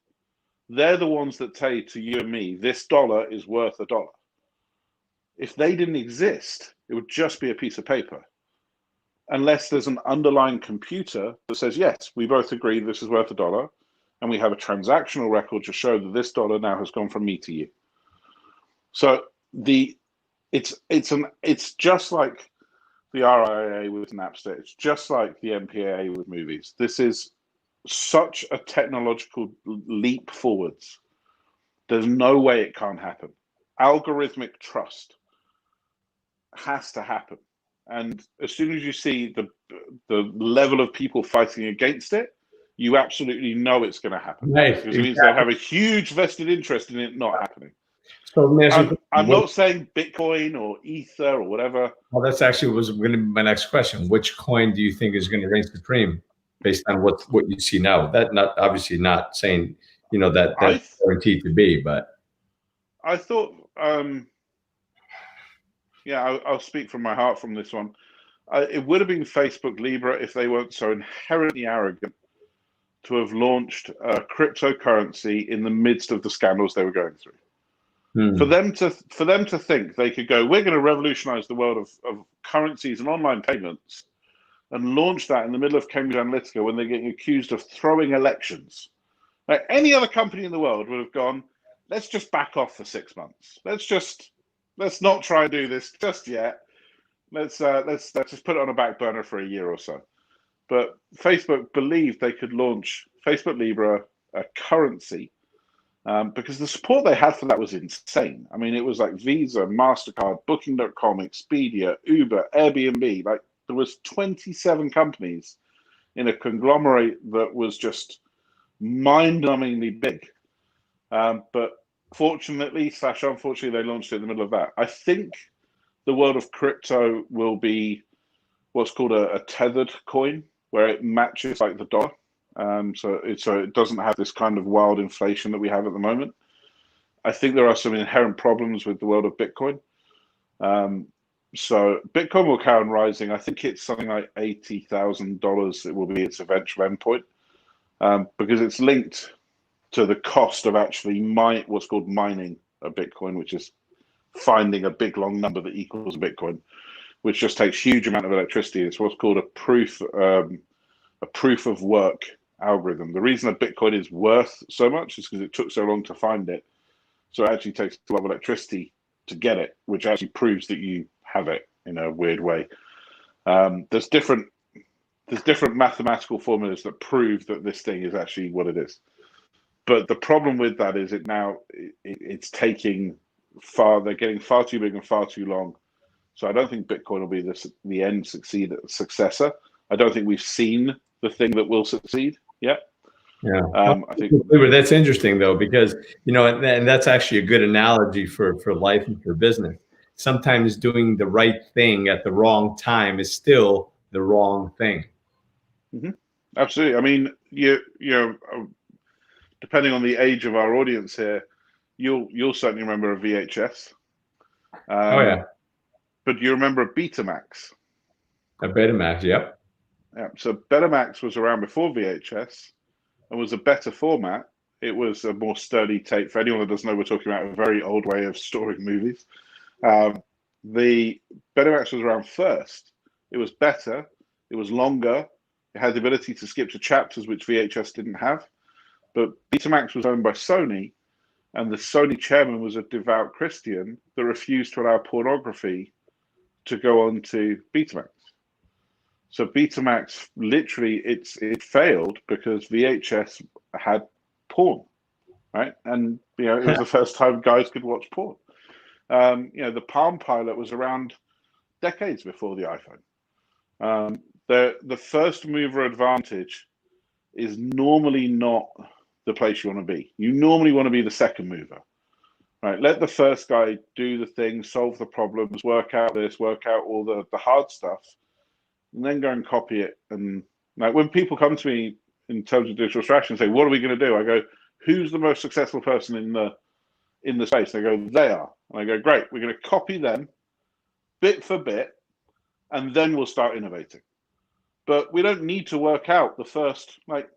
They're the ones that say to you and me, this dollar is worth $1. If they didn't exist, it would just be a piece of paper. Unless there's an underlying computer that says, yes, we both agree this is worth $1, and we have a transactional record to show that this dollar now has gone from me to you. So it's just like the RIAA with Napster. It's just like the MPAA with movies. This is such a technological leap forwards. There's no way it can't happen. Algorithmic trust has to happen. And as soon as you see the level of people fighting against it, you absolutely know it's going to happen. Nice. Because it means they have a huge vested interest in it not happening. So I'm not saying Bitcoin or Ether or whatever. Well, that's actually was going to be my next question. Which coin do you think is going to reign supreme based on what you see now? That obviously not saying, that that's guaranteed to be, but I thought, I'll speak from my heart from this one. It would have been Facebook Libra if they weren't so inherently arrogant to have launched a cryptocurrency in the midst of the scandals they were going through. For them to think they could go, we're going to revolutionize the world of currencies and online payments, and launch that in the middle of Cambridge Analytica when they're getting accused of throwing elections. Like any other company in the world would have gone, let's just back off for 6 months. Let's just let's not try and do this just yet. Let's just put it on a back burner for a year or so. But Facebook believed they could launch Facebook Libra, a currency, because the support they had for that was insane. I mean, it was like Visa, MasterCard, Booking.com, Expedia, Uber, Airbnb. Like, there was 27 companies in a conglomerate that was just mind-numbingly big. But fortunately / unfortunately, they launched it in the middle of that. I think the world of crypto will be what's called a tethered coin, where it matches like the dollar. So it doesn't have this kind of wild inflation that we have at the moment. I think there are some inherent problems with the world of Bitcoin. So Bitcoin will carry on rising. I think it's something like $80,000. It will be its eventual endpoint, because it's linked to the cost of actually what's called mining a Bitcoin, which is finding a big long number that equals a Bitcoin, which just takes huge amount of electricity. It's what's called a proof of work algorithm. The reason a Bitcoin is worth so much is because it took so long to find it. So it actually takes a lot of electricity to get it, which actually proves that you have it in a weird way. There's different mathematical formulas that prove that this thing is actually what it is. But the problem with that is it's taking they're getting far too big and far too long. So I don't think Bitcoin will be the end successor. I don't think we've seen the thing that will succeed yet. Yeah, I think that's interesting though, because and that's actually a good analogy for life and for business. Sometimes doing the right thing at the wrong time is still the wrong thing. Mm-hmm. Absolutely. I mean, you depending on the age of our audience here, you'll certainly remember a VHS. Oh yeah. But do you remember a Betamax? A Betamax, yep. Yeah. So Betamax was around before VHS and was a better format. It was a more sturdy tape. For anyone that doesn't know, we're talking about a very old way of storing movies. The Betamax was around first. It was better. It was longer. It had the ability to skip to chapters, which VHS didn't have. But Betamax was owned by Sony, and the Sony chairman was a devout Christian that refused to allow pornography to go on to Betamax. So Betamax literally it failed because VHS had porn, right? And it was the first time guys could watch porn. The Palm Pilot was around decades before the iPhone. The first mover advantage is normally not the place you want to be. You normally want to be the second mover, right? Let the first guy do the thing, solve the problems, work out all the hard stuff, and then go and copy it. And like when people come to me in terms of digital strategy and say, "What are we going to do?" I go, "Who's the most successful person in the space?" They go, "They are." And I go, "Great, we're going to copy them bit for bit, and then we'll start innovating." But we don't need to work out the first, like,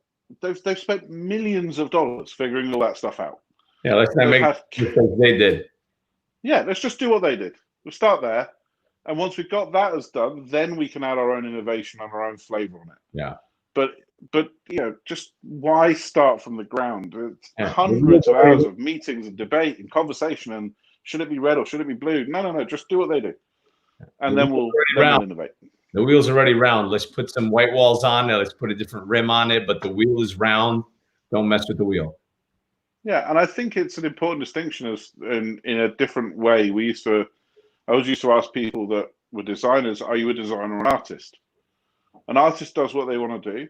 they've spent millions of dollars figuring all that stuff out. Yeah, let's not make mistakes they did. Yeah, let's just do what they did. We'll start there. And once we've got that as done, then we can add our own innovation and our own flavor on it. Yeah. But just why start from the ground? It's hundreds of hours of meetings and debate and conversation, and should it be red or should it be blue? No. Just do what they do. And then we'll innovate. The wheel's already round. Let's put some white walls on it. Let's put a different rim on it, but the wheel is round. Don't mess with the wheel. Yeah, and I think it's an important distinction as in a different way. I was used to ask people that were designers, are you a designer or an artist? An artist does what they want to do,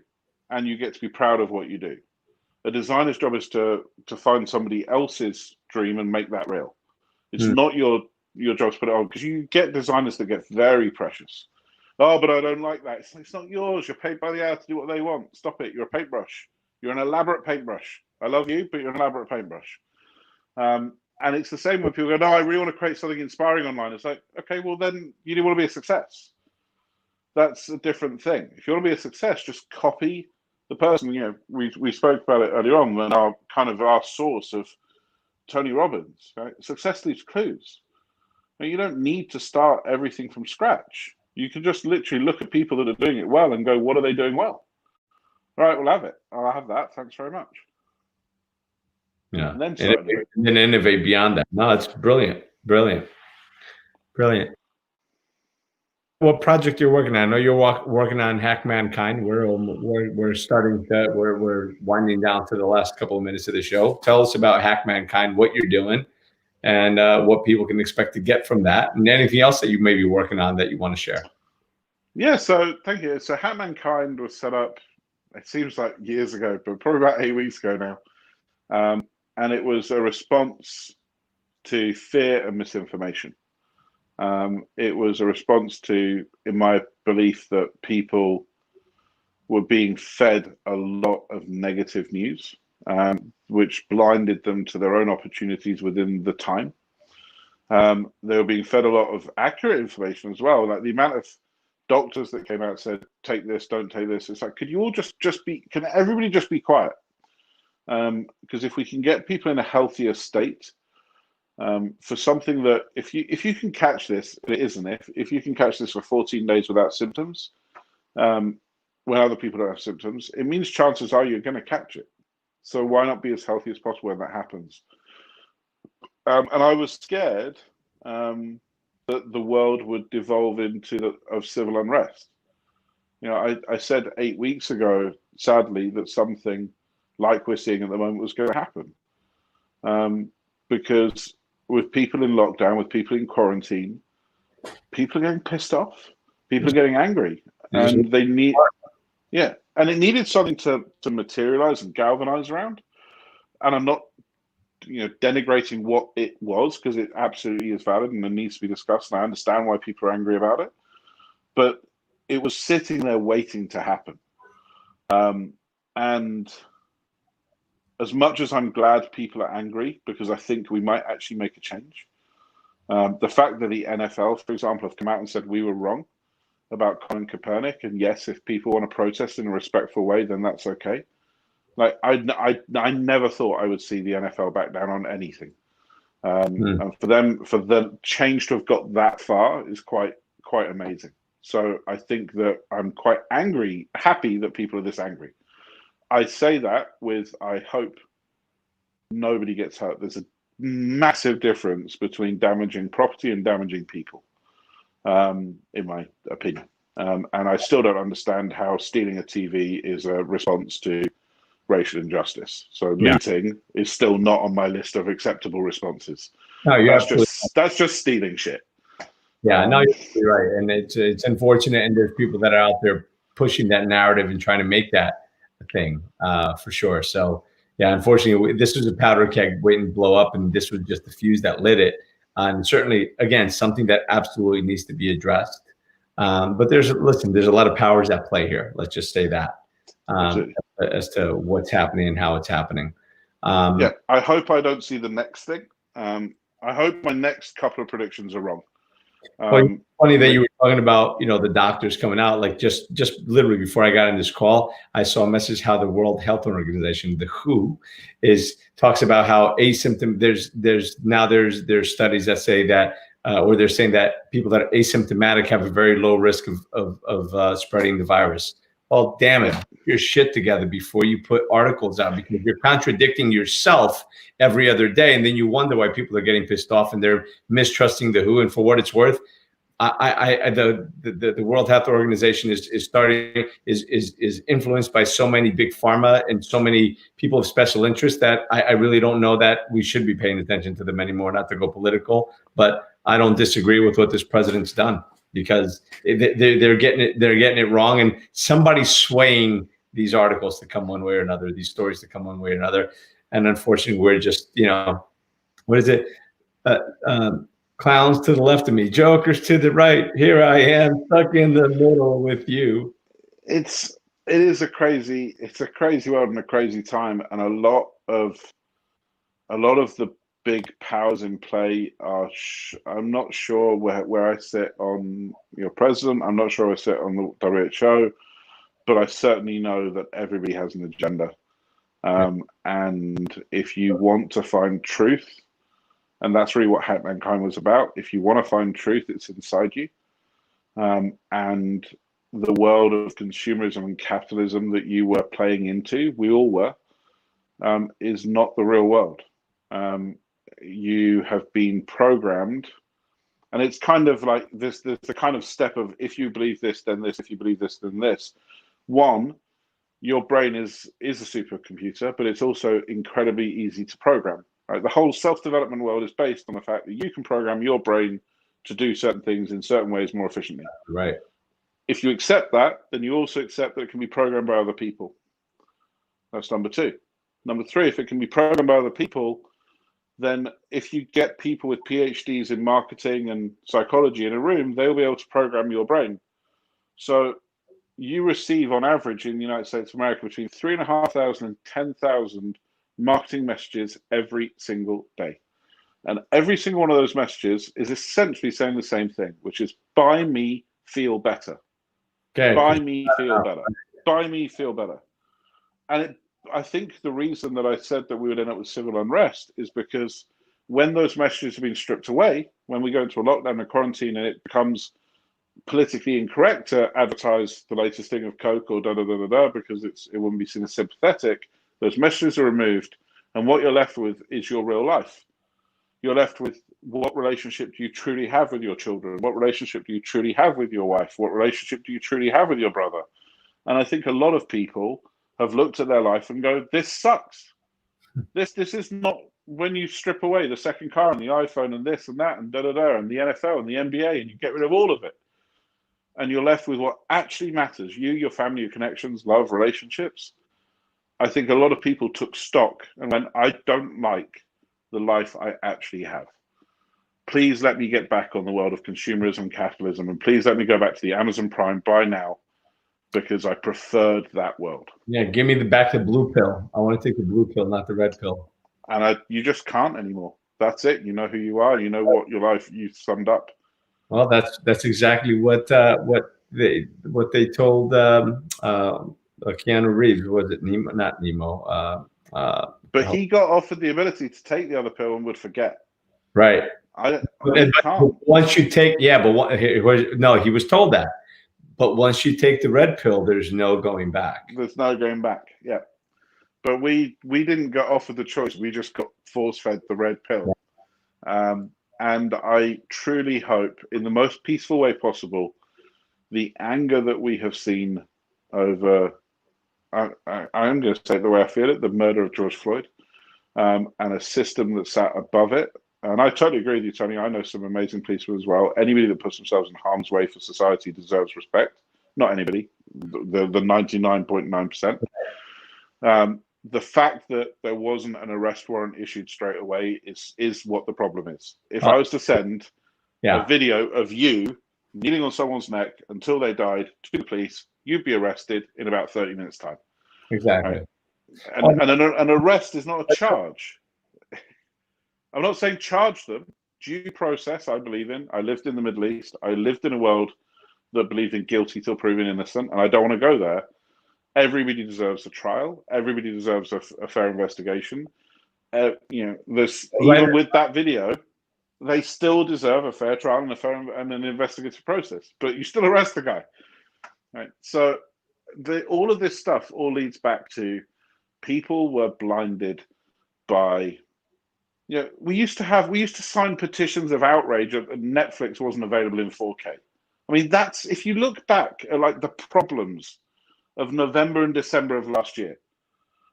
and you get to be proud of what you do. A designer's job is to find somebody else's dream and make that real. It's not your job to put it on, because you get designers that get very precious. Oh, but I don't like that. It's not yours. You're paid by the hour to do what they want. Stop it. You're a paintbrush. You're an elaborate paintbrush. I love you, but you're an elaborate paintbrush. And it's the same when people go, no, I really want to create something inspiring online. It's like, okay, well, then you do want to be a success. That's a different thing. If you want to be a success, just copy the person. We spoke about it earlier on when our source of Tony Robbins, right? Success leaves clues. You don't need to start everything from scratch. You can just literally look at people that are doing it well and go, what are they doing well? All right, we'll have it. I'll have that. Thanks very much. Yeah. And then innovate beyond that. No, it's brilliant. Brilliant. Brilliant. What project you're working on? I know you're working on Hack Mankind. We're starting to we're winding down to the last couple of minutes of the show. Tell us about Hack Mankind, what you're doing, and what people can expect to get from that, and anything else that you may be working on that you want to share. Yeah, so thank you. So Hack Mankind was set up, it seems like years ago, but probably about 8 weeks ago now. And it was a response to fear and misinformation. It was a response to, in my belief, that people were being fed a lot of negative news, which blinded them to their own opportunities within the time. They were being fed a lot of accurate information as well. Like the amount of doctors that came out and said, take this, don't take this. It's like, could you all just be, can everybody just be quiet? Because if we can get people in a healthier state, for something that if you can catch this, it isn't, if you can catch this for 14 days without symptoms, when other people don't have symptoms, it means chances are you're going to catch it. So why not be as healthy as possible when that happens? And I was scared that the world would devolve into of civil unrest. You know, I said 8 weeks ago, sadly, that something like we're seeing at the moment was going to happen. Because with people in lockdown, with people in quarantine, people are getting pissed off. People are getting angry. And they need, yeah. And it needed something to materialize and galvanize around. And I'm not, denigrating what it was, because it absolutely is valid and it needs to be discussed. And I understand why people are angry about it. But it was sitting there waiting to happen. And as much as I'm glad people are angry, because I think we might actually make a change, the fact that the NFL, for example, have come out and said we were wrong about Colin Kaepernick, and yes, if people want to protest in a respectful way, then that's okay. Like I never thought I would see the NFL back down on anything, and for the change to have got that far is quite amazing. So I think that I'm quite happy that people are this angry. I say that with, I hope nobody gets hurt. There's a massive difference between damaging property and damaging people, in my opinion. And I still don't understand how stealing a TV is a response to racial injustice. So looting is still not on my list of acceptable responses. No, that's just stealing shit. Yeah, no, you're right, and it's unfortunate, and there's people that are out there pushing that narrative and trying to make that a thing, for sure. So yeah, unfortunately, this was a powder keg waiting to blow up, and this was just the fuse that lit it. And certainly, again, something that absolutely needs to be addressed. But there's a lot of powers at play here. Let's just say that, as to what's happening and how it's happening. Yeah, I hope I don't see the next thing. I hope my next couple of predictions are wrong. Funny that you were talking about, the doctors coming out. Like just literally before I got in this call, I saw a message how the World Health Organization, the WHO, talks about how there's studies that say that, or they're saying that people that are asymptomatic have a very low risk of spreading the virus. Well, damn it, put your shit together before you put articles out, because you're contradicting yourself every other day, and then you wonder why people are getting pissed off and they're mistrusting the WHO. And for what it's worth, the World Health Organization is influenced by so many big pharma and so many people of special interest that I really don't know that we should be paying attention to them anymore. Not to go political, but I don't disagree with what this president's done, because they're getting it wrong, and somebody's swaying these articles to come one way or another, these stories to come one way or another. And unfortunately, we're just, what is it? Clowns to the left of me, jokers to the right. Here I am, stuck in the middle with you. It is a crazy world and a crazy time, and a lot of the big powers in play are. I'm not sure where I sit on your president. I'm not sure where I sit on the WHO, but I certainly know that everybody has an agenda. And if you want to find truth, and that's really what Hack Mankind was about. If you want to find truth, it's inside you. And the world of consumerism and capitalism that you were playing into, we all were, is not the real world. You have been programmed And it's kind of like this, there's the kind of step of, if you believe this, then this, if you believe this, then this. One, your brain is a supercomputer, but it's also incredibly easy to program. Right? The whole self-development world is based on the fact that you can program your brain to do certain things in certain ways more efficiently. Right. If you accept that, then you also accept that it can be programmed by other people. That's number two. Number three, if it can be programmed by other people, then if you get people with PhDs in marketing and psychology in a room, they'll be able to program your brain. So you receive on average in the United States of America between 3,500 and 10,000 marketing messages every single day. And every single one of those messages is essentially saying the same thing, which is buy me, feel better. Okay. Buy me, feel better. Buy me, feel better. And I think the reason that I said that we would end up with civil unrest is because when those messages have been stripped away, when we go into a lockdown and quarantine and it becomes politically incorrect to advertise the latest thing of Coke or because it wouldn't be seen as sympathetic, those messages are removed. And what you're left with is your real life. You're left with what relationship do you truly have with your children? What relationship do you truly have with your wife? What relationship do you truly have with your brother? And I think a lot of people have looked at their life and go, this sucks. This is not, when you strip away the second car and the iPhone and this and that and and the NFL and the NBA and you get rid of all of it. And you're left with what actually matters, you, your family, your connections, love, relationships. I think a lot of people took stock and went, I don't like the life I actually have. Please let me get back on the world of consumerism and capitalism, and please let me go back to the Amazon Prime buy now, because I preferred that world. Yeah, give me back the blue pill. I want to take the blue pill, not the red pill. And you just can't anymore. That's it. You know who you are. You know what your life you summed up. Well, that's exactly what they told Keanu Reeves. Was it Nemo? Not Nemo. But he got offered the ability to take the other pill and would forget. Right. I can't. Once you take, he was told that. But once you take the red pill, there's no going back. There's no going back. Yeah. But we didn't get offered the choice. We just got force-fed the red pill. And I truly hope, in the most peaceful way possible, the anger that we have seen over, I am going to say it the way I feel it, the murder of George Floyd, and a system that sat above it. And I totally agree with you, Tony. I know some amazing policemen as well. Anybody that puts themselves in harm's way for society deserves respect. Not anybody, the 99.9%. The fact that there wasn't an arrest warrant issued straight away is what the problem is. If I was to send a video of you kneeling on someone's neck until they died to the police, you'd be arrested in about 30 minutes' time. Exactly. Right? And an arrest is not a charge. I'm not saying charge them. Due process, I believe in. I lived in the Middle East. I lived in a world that believed in guilty till proven innocent, and I don't want to go there. Everybody deserves a trial. Everybody deserves a fair investigation. Even with that video, they still deserve a fair trial and an investigative process. But you still arrest the guy, right? So all of this stuff all leads back to people were blinded by. We used to sign petitions of outrage that Netflix wasn't available in 4K. I mean, that's, if you look back at like the problems of November and December of last year.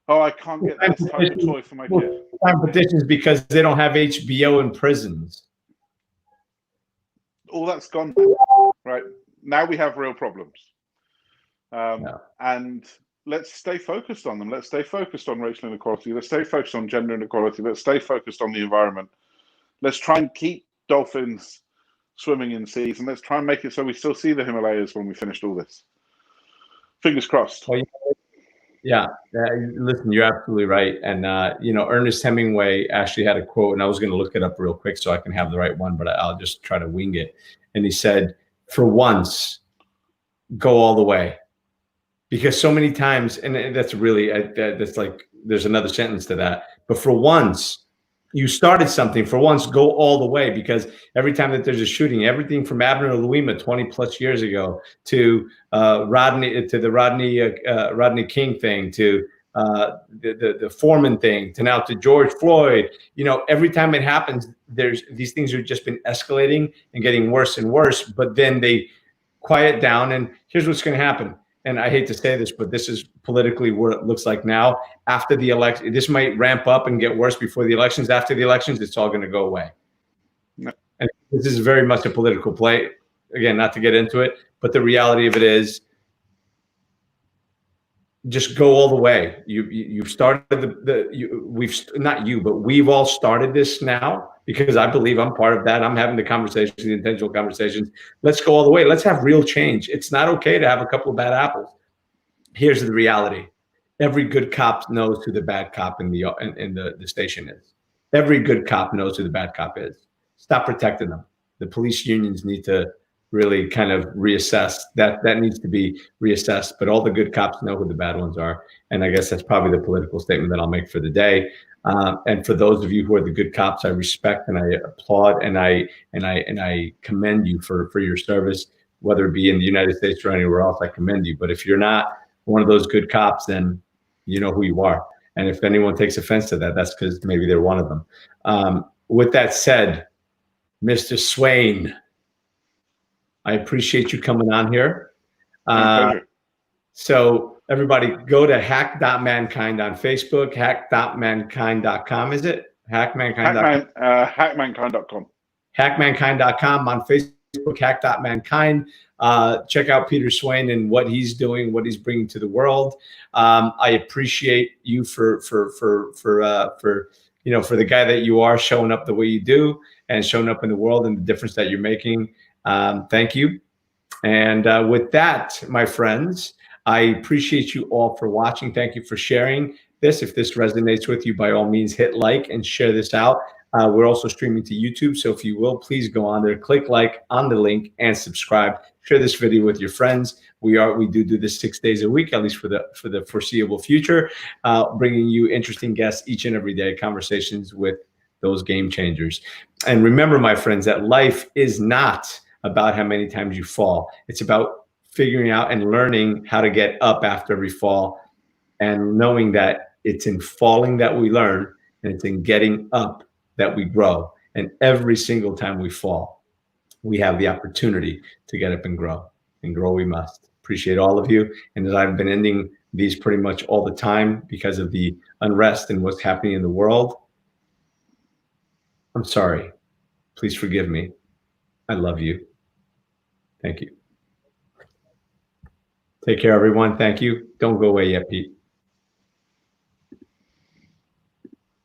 Oh, I can't get this type of toy for my kid. Petitions because they don't have HBO in prisons. All that's gone now, right? Now we have real problems. And let's stay focused on them. Let's stay focused on racial inequality. Let's stay focused on gender inequality. Let's stay focused on the environment. Let's try and keep dolphins swimming in seas, and let's try and make it so we still see the Himalayas when we finished all this. Fingers crossed. Well, listen, you're absolutely right. And, Ernest Hemingway actually had a quote, and I was going to look it up real quick so I can have the right one, but I'll just try to wing it. And he said, for once, go all the way. Because so many times, and that's really, that's like, there's another sentence to that. But for once, you started something, for once, go all the way, because every time that there's a shooting, everything from Abner Louima 20 plus years ago to the Rodney King thing, to the Foreman thing to now to George Floyd. Every time it happens, these things have just been escalating and getting worse and worse. But then they quiet down, and here's what's going to happen. And I hate to say this, but this is politically what it looks like now. After the election, this might ramp up and get worse before the elections. After the elections, it's all going to go away. No. And this is very much a political play. Again, not to get into it, but the reality of it is, just go all the way. You've started we've all started this now, because I believe I'm part of that. I'm having the conversations, the intentional conversations. Let's go all the way. Let's have real change. It's not okay to have a couple of bad apples. Here's the reality. Every good cop knows who the bad cop in the station is. Every good cop knows who the bad cop is. Stop protecting them. The police unions need to really kind of reassess that. That needs to be reassessed, but all the good cops know who the bad ones are. And I guess that's probably the political statement that I'll make for the day. And for those of you who are the good cops, I respect and I applaud and I commend you for your service, whether it be in the United States or anywhere else. I commend you. But if you're not one of those good cops, then you know who you are. And if anyone takes offense to that, that's because maybe they're one of them. With that said, Mr. Swain, I appreciate you coming on here. So everybody go to hack.mankind on Facebook, hack.mankind.com. Is it? Hackmankind.com. Hackmankind.com. Hackmankind.com on Facebook, hack.mankind. Check out Peter Swain and what he's doing, what he's bringing to the world. I appreciate you for the guy that you are, showing up the way you do and showing up in the world and the difference that you're making. Thank you. And with that, my friends, I appreciate you all for watching. Thank you for sharing this. If this resonates with you, by all means, hit like and share this out. We're also streaming to YouTube. So if you will, please go on there, click like on the link and subscribe. Share this video with your friends. We do this 6 days a week, at least for the foreseeable future, bringing you interesting guests each and every day, conversations with those game changers. And remember, my friends, that life is not about how many times you fall. It's about figuring out and learning how to get up after every fall, and knowing that it's in falling that we learn, and it's in getting up that we grow. And every single time we fall, we have the opportunity to get up and grow we must. Appreciate all of you. And as I've been ending these pretty much all the time because of the unrest and what's happening in the world, I'm sorry. Please forgive me. I love you. Thank you. Take care, everyone. Thank you. Don't go away yet, Pete.